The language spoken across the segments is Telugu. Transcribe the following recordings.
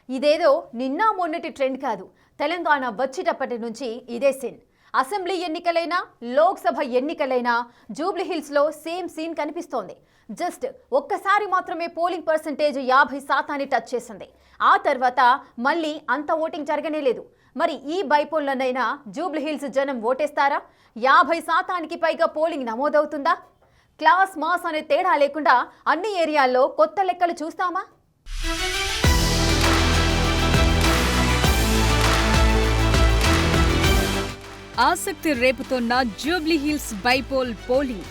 ఇదేదో నిన్న మొన్నటి ట్రెండ్ కాదు. తెలంగాణ వచ్చేటప్పటి నుంచి ఇదే సీన్. అసెంబ్లీ ఎన్నికలైనా లోక్సభ ఎన్నికలైనా జూబ్లీహిల్స్లో సేమ్ సీన్ కనిపిస్తోంది. జస్ట్ ఒక్కసారి మాత్రమే పోలింగ్ పర్సెంటేజ్ 50% టచ్ చేసింది. ఆ తర్వాత మళ్ళీ అంత ఓటింగ్ జరగనే లేదు. మరి ఈ బైపోల్లోనైనా జూబ్లీహిల్స్ జనం ఓటేస్తారా? 50%కి పైగా పోలింగ్ నమోదవుతుందా? క్లాస్ మాస్ అనే తేడా లేకుండా అన్ని ఏరియాల్లో కొత్త లెక్కలు చూస్తామా? ఆసక్తి రేపుతోన్న జూబ్లీహిల్స్ బైపోల్ పోలింగ్.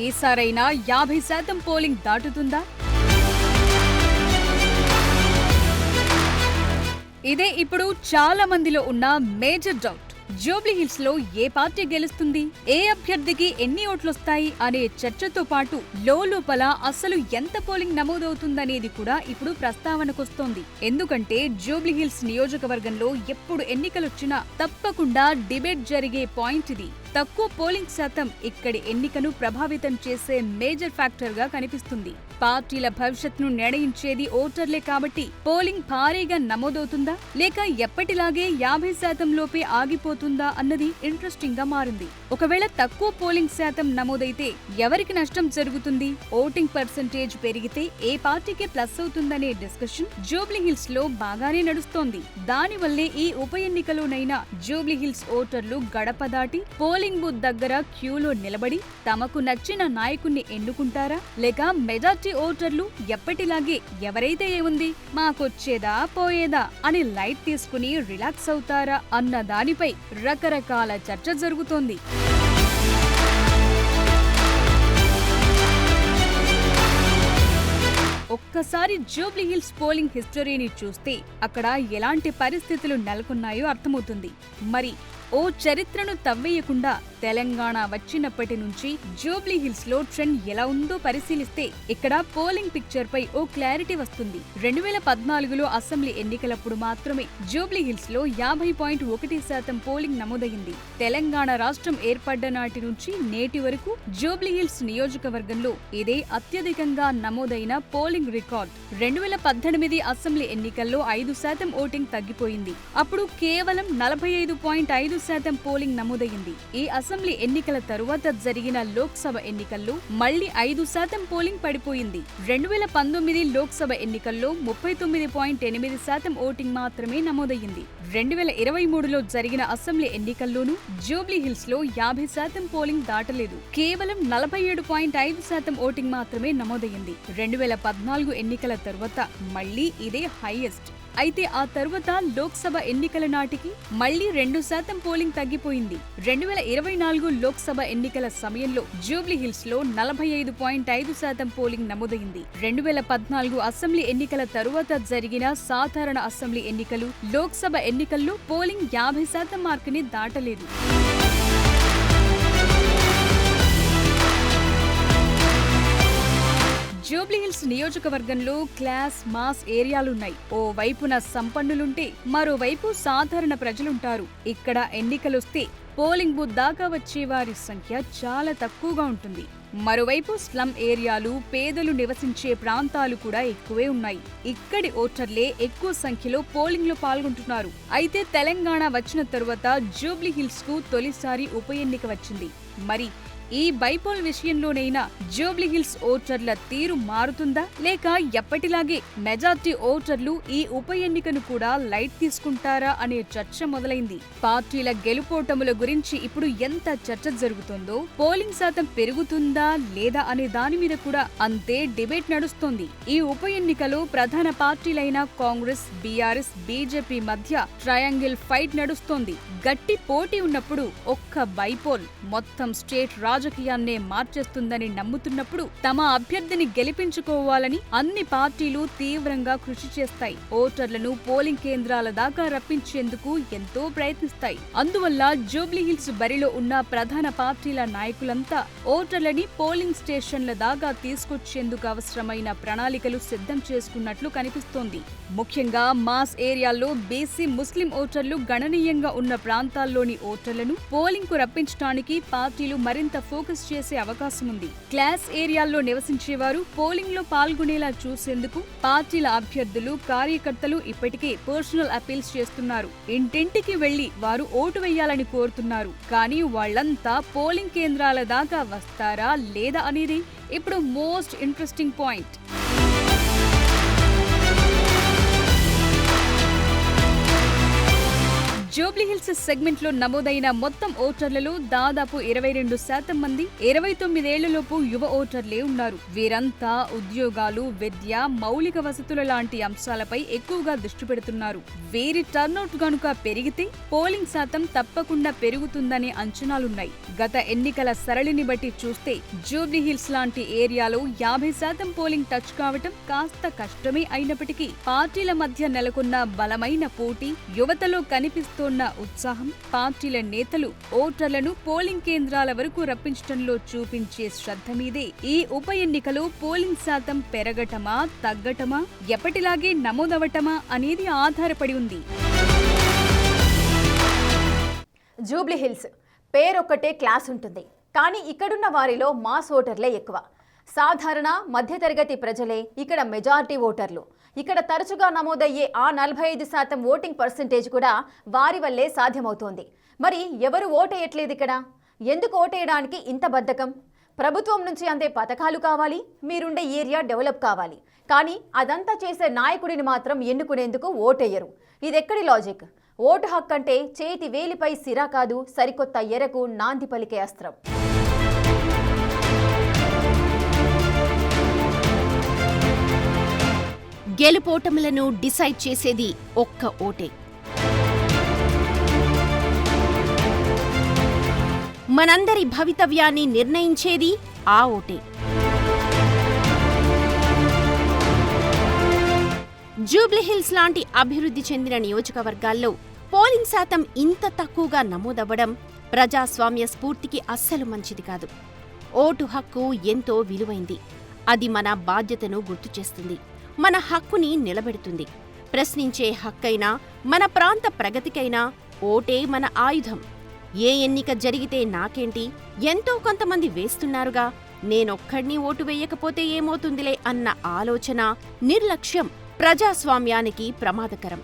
ఈసారైనా 50% పోలింగ్ దాటుతుందా? ఇదే ఇప్పుడు చాలా మందిలో ఉన్న మేజర్ డౌట్. జూబ్లీహిల్స్ లో ఏ పార్టీ గెలుస్తుంది, ఏ అభ్యర్థికి ఎన్ని ఓట్లొస్తాయి అనే చర్చతో పాటు లోపల అసలు ఎంత పోలింగ్ నమోదవుతుందనేది కూడా ఇప్పుడు ప్రస్తావనకొస్తోంది. ఎందుకంటే జూబ్లీహిల్స్ నియోజకవర్గంలో ఎప్పుడు ఎన్నికలొచ్చినా తప్పకుండా డిబేట్ జరిగే పాయింట్ ఇది. తక్కువ పోలింగ్ శాతం ఇక్కడి ఎన్నికను ప్రభావితం చేసే మేజర్ ఫ్యాక్టర్ గా కనిపిస్తుంది. పార్టీల భవిష్యత్తును నిర్ణయించేది ఓటర్లే కాబట్టి పోలింగ్ భారీగా నమోదవుతుందా లేక ఎప్పటిలాగే 50% లోపే ఆగిపోతుందా అన్నది ఇంట్రెస్టింగ్ గా మారింది. ఒకవేళ తక్కువ పోలింగ్ శాతం నమోదైతే ఎవరికి నష్టం జరుగుతుంది, ఓటింగ్ పర్సెంటేజ్ పెరిగితే ఏ పార్టీకి ప్లస్ అవుతుందనే డిస్కషన్ జూబ్లీహిల్స్ లో బాగానే నడుస్తోంది. దానివల్లే ఈ ఉప ఎన్నికలోనైనా జూబ్లీహిల్స్ ఓటర్లు గడప దాటి పోలింగ్ బూత్ దగ్గర క్యూలో నిలబడి తమకు నచ్చిన నాయకుణ్ణి ఎన్నుకుంటారా లేక మెజార్టీ ఓటర్లు ఎప్పటిలాగే ఎవరైతే ఏముంది మాకొచ్చేదా పోయేదా అని లైట్ తీసుకుని రిలాక్స్ అవుతారా అన్న దానిపై రకరకాల చర్చ జరుగుతోంది. ఒక్కసారి జూబ్లీహిల్స్ పోలింగ్ హిస్టరీని చూస్తే అక్కడ ఎలాంటి పరిస్థితులు నెలకొన్నాయో అర్థమవుతుంది. మరి ఓ చరిత్రను తవ్వేయకుండా తెలంగాణ వచ్చినప్పటి నుంచి జూబ్లీహిల్స్ లో ట్రెండ్ ఎలా ఉందో పరిశీలిస్తే ఇక్కడ పోలింగ్ పిక్చర్ పై ఓ క్లారిటీ వస్తుంది. 2014లో అసెంబ్లీ ఎన్నికలప్పుడు మాత్రమే జూబ్లీహిల్స్ లో 50.1% పోలింగ్ నమోదైంది. తెలంగాణ రాష్ట్రం ఏర్పడ్డ నాటి నుంచి నేటి వరకు జూబ్లీహిల్స్ నియోజకవర్గంలో ఇదే అత్యధికంగా నమోదైన పోలింగ్ రికార్డ్. 2018 అసెంబ్లీ ఎన్నికల్లో 5% ఓటింగ్ తగ్గిపోయింది. అప్పుడు కేవలం 45.5% పోలింగ్ నమోదైంది. ఈ అసెంబ్లీ ఎన్నికల తరువాత జరిగిన లోక్సభ ఎన్నికల్లో మళ్లీ 5% పోలింగ్ పడిపోయింది. 2019 లోక్సభ ఎన్నికల్లో 39.8% ఓటింగ్ మాత్రమే నమోదయ్యింది. 2023లో జరిగిన అసెంబ్లీ ఎన్నికల్లోనూ జూబ్లీహిల్స్ లో 50% పోలింగ్ దాటలేదు. కేవలం 47.5% ఓటింగ్ మాత్రమే నమోదయ్యింది. 2014 ఎన్నికల తరువాత మళ్లీ ఇదే హైయెస్ట్. అయితే ఆ తరువాత లోక్సభ ఎన్నికల నాటికి మళ్లీ 2% పోలింగ్ తగ్గిపోయింది. 2024 లోక్సభ ఎన్నికల సమయంలో జూబ్లీహిల్స్ లో 45.5% పోలింగ్ నమోదైంది. 2014 అసెంబ్లీ ఎన్నికల తరువాత జరిగిన సాధారణ అసెంబ్లీ ఎన్నికలు, లోక్సభ ఎన్నికల్లో పోలింగ్ 50% మార్కుని దాటలేదు. జూబ్లీహిల్స్ నియోజకవర్గంలో క్లాస్ మాస్ ఏరియాలున్నాయి. ఓ వైపున సంపన్నులుంటే మరోవైపు సాధారణ ప్రజలుంటారు. ఇక్కడ ఎన్నికలొస్తే పోలింగ్ బూత్ దాకా వచ్చే వారి సంఖ్య చాలా తక్కువగా ఉంటుంది. మరోవైపు స్లమ్ ఏరియాలు, పేదలు నివసించే ప్రాంతాలు కూడా ఎక్కువే ఉన్నాయి. ఇక్కడి ఓటర్లే ఎక్కువ సంఖ్యలో పోలింగ్ లో పాల్గొంటున్నారు. అయితే తెలంగాణ వచ్చిన తరువాత జూబ్లీహిల్స్ కు తొలిసారి ఉప ఎన్నిక వచ్చింది. మరి ఈ బైపోల్ విషయంలోనైనా జూబ్లీహిల్స్ ఓటర్ల తీరు మారుతుందా లేక ఎప్పటిలాగే మెజార్టీ ఓటర్లు ఈ ఉప ఎన్నికను కూడా లైట్ తీసుకుంటారా అనే చర్చ మొదలైంది. పార్టీల గెలుపోటముల గురించి ఇప్పుడు ఎంత చర్చ జరుగుతుందో, పోలింగ్ శాతం పెరుగుతుందా లేదా అనే దాని మీద కూడా అంతే డిబేట్ నడుస్తోంది. ఈ ఉప ఎన్నికలో ప్రధాన పార్టీలైన కాంగ్రెస్, బీఆర్ఎస్, బీజేపీ మధ్య ట్రయాంగిల్ ఫైట్ నడుస్తోంది. గట్టి పోటీ ఉన్నప్పుడు ఒక్క బైపోల్ మొత్తం స్టేట్ రాజకీయాన్నే మార్చేస్తుందని నమ్ముతున్నప్పుడు తమ అభ్యర్థిని గెలిపించుకోవాలని అన్ని పార్టీలు తీవ్రంగా కృషి చేస్తాయి. ఓటర్లను పోలింగ్ కేంద్రాల దాకా రప్పించేందుకు ఎంతో ప్రయత్నిస్తాయి. అందువల్ల జూబ్లీహిల్స్ బరిలో ఉన్న ప్రధాన పార్టీల నాయకులంతా ఓటర్లని పోలింగ్ స్టేషన్ల దాకా తీసుకొచ్చేందుకు అవసరమైన ప్రణాళికలు సిద్ధం చేసుకున్నట్లు కనిపిస్తోంది. ముఖ్యంగా మాస్ ఏరియాల్లో బీసీ, ముస్లిం ఓటర్లు గణనీయంగా ఉన్న ప్రాంతాల్లోని ఓటర్లను పోలింగ్ కు రప్పించడానికి పార్టీలు మరింత ఫోకస్ చేసే అవకాశం ఉంది. క్లాస్ ఏరియాల్లో నివసించేవారు పోలింగ్ లో పాల్గొనేలా చూసేందుకు పార్టీల అభ్యర్థులు, కార్యకర్తలు ఇప్పటికే పర్సనల్ అపీల్స్ చేస్తున్నారు. ఇంటింటికి వెళ్లి వారు ఓటు వేయాలని కోరుతున్నారు. కానీ వాళ్లంతా పోలింగ్ కేంద్రాల దాకా వస్తారా లేదా అనేది ఇప్పుడు most interesting point. Jubilee Hills segment లో నమోదైన మొత్తం ఓటర్లలో దాదాపు 22% మంది 29 ఏళ్లలోపు యువ ఓటర్లే ఉన్నారు. వీరంతా ఉద్యోగాలు, విద్య, మౌలిక వసతుల లాంటి అంశాలపై ఎక్కువగా దృష్టి పెడుతున్నారు. వీరి టర్నౌట్ గనుక పెరిగితే పోలింగ్ శాతం తప్పకుండా పెరుగుతుందనే అంచనాలున్నాయి. గత ఎన్నికల సరళిని బట్టి చూస్తే జూబ్లీహిల్స్ లాంటి ఏరియాలో 50% పోలింగ్ టచ్ కావటం కాస్త కష్టమే అయినప్పటికీ పార్టీల మధ్య నెలకొన్న బలమైన పోటీ, యువతలో కనిపిస్తున్న ఉత్సాహం, పార్టీల నేతలు ఓటర్లను పోలింగ్ కేంద్రాల వరకు రప్పించడంలో చూపించే శ్రద్ధ మీదే ఈ ఉప ఎన్నికలో పోలింగ్ శాతం పెరగటమా, తగ్గటమా, ఎప్పటిలాగే నమోదవటమా అనేది ఆధారపడి ఉంది. జూబ్లీహిల్స్ పేరొక్కటే క్లాస్ ఉంటుంది, కానీ ఇక్కడున్న వారిలో మాస్ ఓటర్లే ఎక్కువ. సాధారణ మధ్యతరగతి ప్రజలే ఇక్కడ మెజారిటీ ఓటర్లు. ఇక్కడ తరచుగా నమోదయ్యే ఆ 45% ఓటింగ్ పర్సెంటేజ్ కూడా వారి వల్లే సాధ్యమవుతోంది. మరి ఎవరు ఓటేయట్లేదు ఇక్కడ? ఎందుకు ఓటేయడానికి ఇంత బద్ధకం? ప్రభుత్వం నుంచి అందే పథకాలు కావాలి, మీరుండే ఏరియా డెవలప్ కావాలి, కానీ అదంతా చేసే నాయకుడిని మాత్రం ఎన్నుకునేందుకు ఓటేయరు. ఇదెక్కడి లాజిక్? ఓటు హక్కు అంటే చేతి వేలిపై సిరా కాదు, సరికొత్త ఎరకు నాంది పలికే అస్త్రం. గెలుపోటములను డిసైడ్ చేసేది ఒక్క ఓటే. మనందరి భవితవ్యాన్ని నిర్ణయించేది ఆ ఓటే. జూబ్లీహిల్స్ లాంటి అభివృద్ధి చెందిన నియోజకవర్గాల్లో పోలింగ్ శాతం ఇంత తక్కువగా నమోదవ్వడం ప్రజాస్వామ్య స్ఫూర్తికి అస్సలు మంచిది కాదు. ఓటు హక్కు ఎంతో విలువైంది. అది మన బాధ్యతను గుర్తుచేస్తుంది, మన హక్కుని నిలబెడుతుంది. ప్రశ్నించే హక్కైనా, మన ప్రాంత ప్రగతికైనా ఓటే మన ఆయుధం. ఏ ఎన్నిక జరిగితే నాకేంటి, ఎంతో కొంతమంది వేస్తున్నారుగా, నేనొక్కడిని ఓటు వేయకపోతే ఏమవుతుందిలే అన్న ఆలోచన, నిర్లక్ష్యం ప్రజాస్వామ్యానికి ప్రమాదకరం.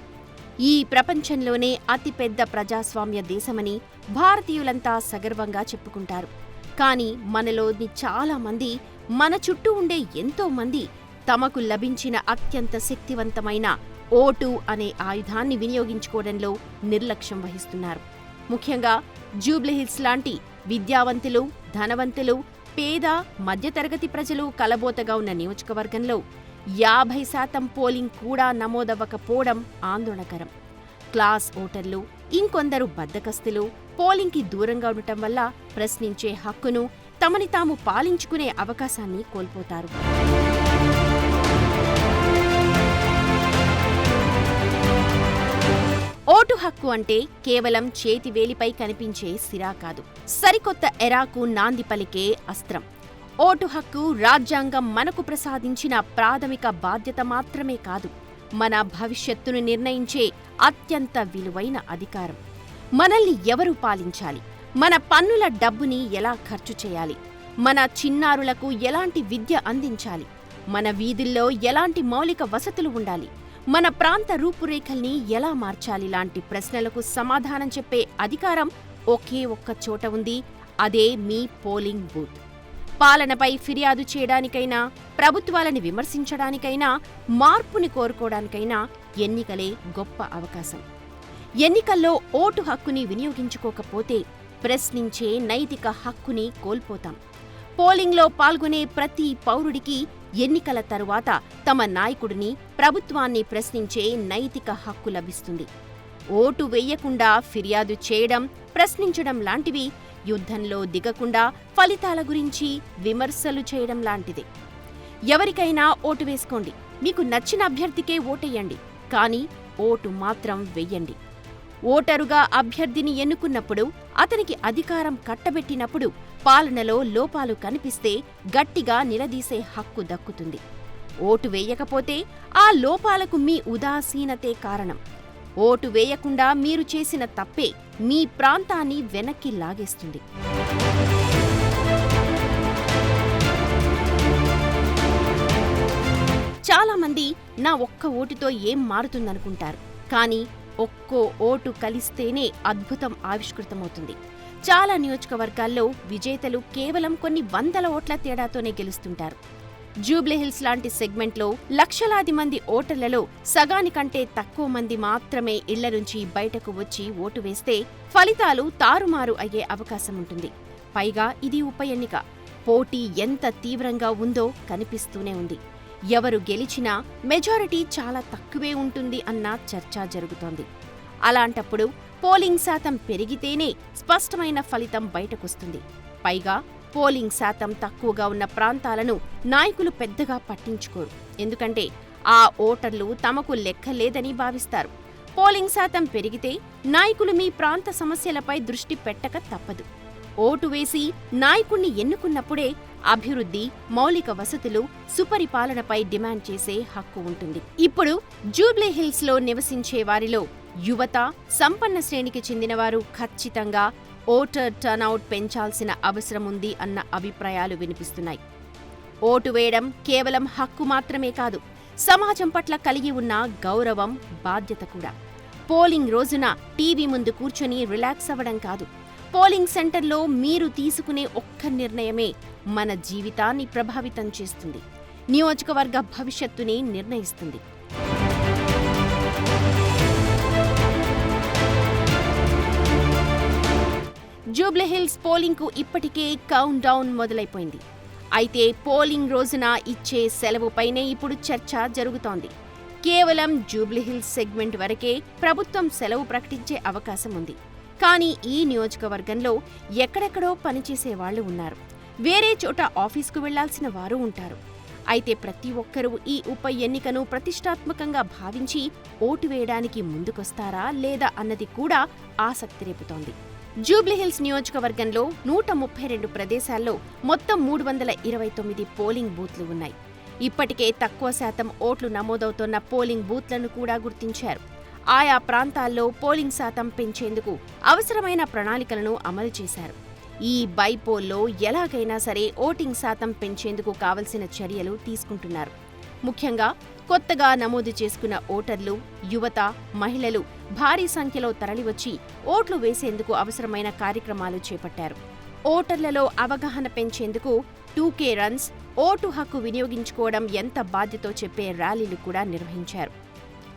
ఈ ప్రపంచంలోనే అతిపెద్ద ప్రజాస్వామ్య దేశమని భారతీయులంతా సగర్వంగా చెప్పుకుంటారు. కానీ మనలోని చాలామంది, మన చుట్టూ ఉండే ఎంతో మంది తమకు లభించిన అత్యంత శక్తివంతమైన ఓటు అనే ఆయుధాన్ని వినియోగించుకోవడంలో నిర్లక్ష్యం వహిస్తున్నారు. ముఖ్యంగా జూబ్లీహిల్స్ లాంటి విద్యావంతులు, ధనవంతులు, పేద, మధ్యతరగతి ప్రజలు కలబోతగా ఉన్న నియోజకవర్గంలో 50% పోలింగ్ కూడా నమోదవ్వకపోవడం ఆందోళనకరం. క్లాస్ ఓటర్లు, ఇంకొందరు బద్దకస్తులు పోలింగ్కి దూరంగా ఉండటం వల్ల ప్రశ్నించే హక్కును, తమని తాము పాలించుకునే అవకాశాన్ని కోల్పోతారు. ఓటు హక్కు అంటే కేవలం చేతి వేలిపై కనిపించే సిరా కాదు, సరికొత్త ఎరాకు నాంది పలికే అస్త్రం. ఓటు హక్కు రాజ్యాంగం మనకు ప్రసాదించిన ప్రాథమిక బాధ్యత మాత్రమే కాదు, మన భవిష్యత్తును నిర్ణయించే అత్యంత విలువైన అధికారం. మనల్ని ఎవరు పాలించాలి, మన పన్నుల డబ్బుని ఎలా ఖర్చు చేయాలి, మన చిన్నారులకు ఎలాంటి విద్య అందించాలి, మన వీధుల్లో ఎలాంటి మౌలిక వసతులు ఉండాలి, మన ప్రాంత రూపురేఖల్ని ఎలా మార్చాలి లాంటి ప్రశ్నలకు సమాధానం చెప్పే అధికారం ఒకే ఒక్క చోట ఉంది, అదే మీ పోలింగ్ బూత్. పాలనపై ఫిర్యాదు చేయడానికైనా, ప్రభుత్వాలని విమర్శించడానికైనా, మార్పుని కోరుకోవడానికైనా ఎన్నికలే గొప్ప అవకాశం. ఎన్నికల్లో ఓటు హక్కుని వినియోగించుకోకపోతే ప్రశ్నించే నైతిక హక్కుని కోల్పోతాం. పోలింగ్లో పాల్గొనే ప్రతి పౌరుడికి ఎన్నికల తరువాత తమ నాయకుడిని, ప్రభుత్వాన్ని ప్రశ్నించే నైతిక హక్కు లభిస్తుంది. ఓటు వెయ్యకుండా ఫిర్యాదు చేయడం, ప్రశ్నించడం లాంటివి యుద్ధంలో దిగకుండా ఫలితాల గురించి విమర్శలు చేయడం లాంటిది. ఎవరికైనా ఓటు వేసుకోండి, మీకు నచ్చిన అభ్యర్థికే ఓటెయ్యండి, కానీ ఓటు మాత్రం వెయ్యండి. ఓటరుగా అభ్యర్థిని ఎన్నుకున్నప్పుడు, అతనికి అధికారం కట్టబెట్టినప్పుడు పాలనలో లోపాలు కనిపిస్తే గట్టిగా నిలదీసే హక్కు దక్కుతుంది. ఓటు వేయకపోతే ఆ లోపాలకు మీ ఉదాసీనతే కారణం. ఓటు వేయకుండా మీరు చేసిన తప్పే మీ ప్రాంతాన్ని వెనక్కి లాగేస్తుంది. చాలామంది నా ఒక్క ఓటుతో ఏం మారుతుందనుకుంటారు. కానీ ఒక్కో ఓటు కలిస్తేనే అద్భుతం ఆవిష్కృతమవుతుంది. చాలా నియోజకవర్గాల్లో విజేతలు కేవలం కొన్ని వందల ఓట్ల తేడాతోనే గెలుస్తుంటారు. జూబ్లీహిల్స్ లాంటి సెగ్మెంట్లో లక్షలాది మంది ఓటర్లలో సగానికంటే తక్కువ మంది మాత్రమే ఇళ్ల నుంచి బయటకు వచ్చి ఓటు వేస్తే ఫలితాలు తారుమారు అయ్యే అవకాశముంటుంది. పైగా ఇది ఉప ఎన్నిక. పోటీ ఎంత తీవ్రంగా ఉందో కనిపిస్తూనే ఉంది. ఎవరు గెలిచినా మెజారిటీ చాలా తక్కువే ఉంటుంది అన్న చర్చ జరుగుతోంది. అలాంటప్పుడు పోలింగ్ శాతం పెరిగితేనే స్పష్టమైన ఫలితం బయటకొస్తుంది. పైగా పోలింగ్ శాతం తక్కువగా ఉన్న ప్రాంతాలను నాయకులు పెద్దగా పట్టించుకోరు. ఎందుకంటే ఆ ఓటర్లు తమకు లెక్కలేదని భావిస్తారు. పోలింగ్ శాతం పెరిగితే నాయకులు మీ ప్రాంత సమస్యలపై దృష్టి పెట్టక తప్పదు. ఓటు వేసి నాయకుణ్ణి ఎన్నుకున్నప్పుడే అభివృద్ధి, మౌలిక వసతులు, సుపరిపాలనపై డిమాండ్ చేసే హక్కు ఉంటుంది. ఇప్పుడు జూబ్లీహిల్స్లో నివసించే వారిలో యువత, సంపన్న శ్రేణికి చెందినవారు ఖచ్చితంగా ఓటర్ టర్నౌట్ పెంచాల్సిన అవసరముంది అన్న అభిప్రాయాలు వినిపిస్తున్నాయి. ఓటు వేయడం కేవలం హక్కు మాత్రమే కాదు, సమాజం పట్ల కలిగి ఉన్న గౌరవం, బాధ్యత కూడా. పోలింగ్ రోజున టీవీ ముందు కూర్చొని రిలాక్స్ అవ్వడం కాదు. పోలింగ్ సెంటర్లో మీరు తీసుకునే ఒక్క నిర్ణయమే మన జీవితాన్ని ప్రభావితం చేస్తుంది, నియోజకవర్గ భవిష్యత్తుని నిర్ణయిస్తుంది. జూబ్లీహిల్స్ పోలింగ్కు ఇప్పటికే కౌంట్ డౌన్ మొదలైపోయింది. అయితే పోలింగ్ రోజున ఇచ్చే సెలవుపైనే ఇప్పుడు చర్చ జరుగుతోంది. కేవలం జూబ్లీహిల్స్ సెగ్మెంట్ వరకే ప్రభుత్వం సెలవు ప్రకటించే అవకాశం ఉంది. కానీ ఈ నియోజకవర్గంలో ఎక్కడెక్కడో పనిచేసే వాళ్లు ఉన్నారు. వేరే చోట ఆఫీస్కు వెళ్లాల్సిన వారు ఉంటారు. అయితే ప్రతి ఒక్కరూ ఈ ఉప ఎన్నికను ప్రతిష్టాత్మకంగా భావించి ఓటు వేయడానికి ముందుకొస్తారా లేదా అన్నది కూడా ఆసక్తి రేపుతోంది. జూబ్లీహిల్స్ నియోజకవర్గంలో 132 ప్రదేశాల్లో మొత్తం 329 పోలింగ్ బూత్లు ఉన్నాయి. ఇప్పటికే తక్కువ శాతం ఓట్లు నమోదవుతోన్న పోలింగ్ బూత్లను కూడా గుర్తించారు. ఆయా ప్రాంతాల్లో పోలింగ్ శాతం పెంచేందుకు అవసరమైన ప్రణాళికలను అమలు చేశారు. ఈ బైపోల్లో ఎలాగైనా సరే ఓటింగ్ శాతం పెంచేందుకు కావలసిన చర్యలు తీసుకుంటున్నారు. ముఖ్యంగా కొత్తగా నమోదు చేసుకున్న ఓటర్లు, యువత, మహిళలు భారీ సంఖ్యలో తరలివచ్చి ఓట్లు వేసేందుకు అవసరమైన కార్యక్రమాలు చేపట్టారు. ఓటర్లలో అవగాహన పెంచేందుకు 2K రన్స్, ఓటు హక్కు వినియోగించుకోవడం ఎంత బాధ్యతో చెప్పే ర్యాలీలు కూడా నిర్వహించారు.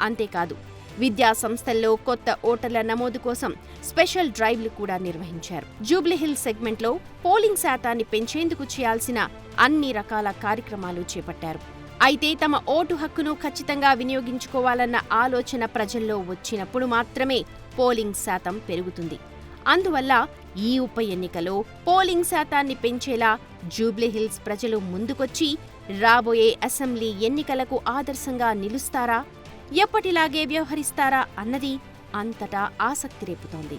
అంతేకాదు విద్యా సంస్థల్లో కొత్త ఓటర్ల నమోదు కోసం స్పెషల్ డ్రైవ్లు కూడా నిర్వహించారు. జూబ్లీహిల్స్ సెగ్మెంట్లో పోలింగ్ శాతాన్ని పెంచేందుకు చేయాల్సిన అన్ని రకాల కార్యక్రమాలు చేపట్టారు. అయితే తమ ఓటు హక్కును ఖచ్చితంగా వినియోగించుకోవాలన్న ఆలోచన ప్రజల్లో వచ్చినప్పుడు మాత్రమే పోలింగ్ శాతం పెరుగుతుంది. అందువల్ల ఈ ఉప ఎన్నికలో పోలింగ్ శాతాన్ని పెంచేలా జూబ్లీహిల్స్ ప్రజలు ముందుకొచ్చి రాబోయే అసెంబ్లీ ఎన్నికలకు ఆదర్శంగా నిలుస్తారా, ఎప్పటిలాగే వ్యవహరిస్తారా అన్నది అంతటా ఆసక్తి రేపుతోంది.